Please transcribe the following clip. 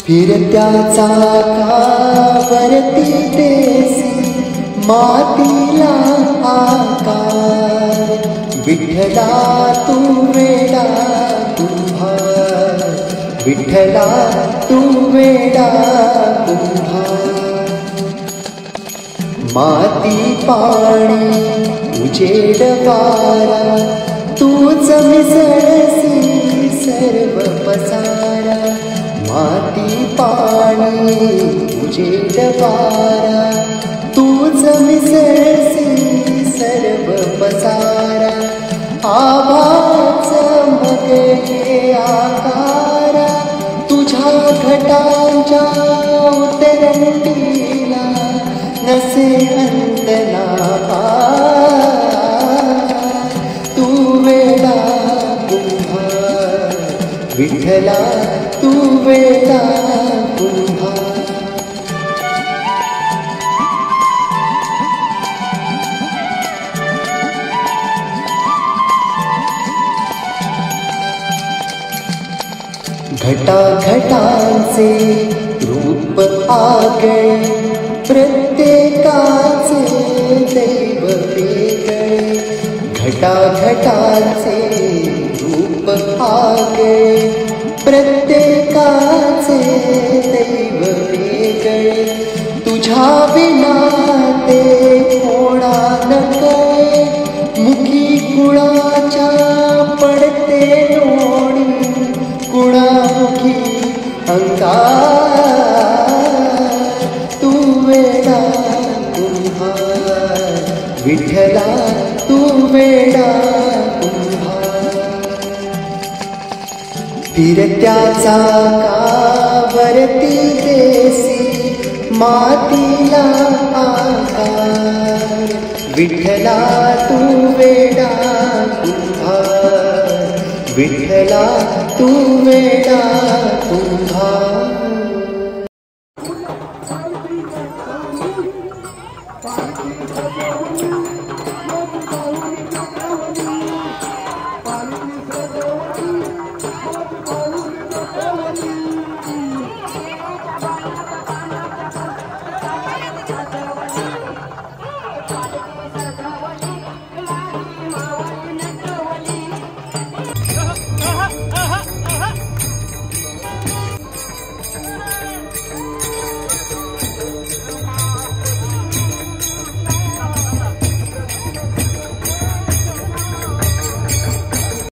फिरत्या चाकावरती देसी मातीला आकार, विठ्ठला तू वेडा कुंभार, विठ्ठला तू वेडा कुंभार. माती पाणी उजेड वारा, तूच मिसळसी सर्व पसारा. माती पाणी उजेड वारा, तूच मिसळसी सर्व पसारा. आभाच मगे आकारा, तुझ्या घटांच्या उतरंडीला नसे अंत ना पार. तू वेडा कुंभार, विठ्ठला तू वेडा कुंभार. घटाघटांचे रूप आगळे, प्रत्येकाचे दैव वेगळे. घटाघटांचे रूप आगळे, प्रत्येकाचे दैव वेगळे. तुझ्या विना ते कोणा नकळे, मुखी कुळाच्या पडते लोणी, कुणामुखी अंगार. तू वेडा कुंभार, विठ्ठला तू वेडा कुंभार. फिरत्या चाकावरती देसी मातीला आकार, विठ्ठला तू वेडा कुंभार, विठ्ठला तू वेडा कुंभार.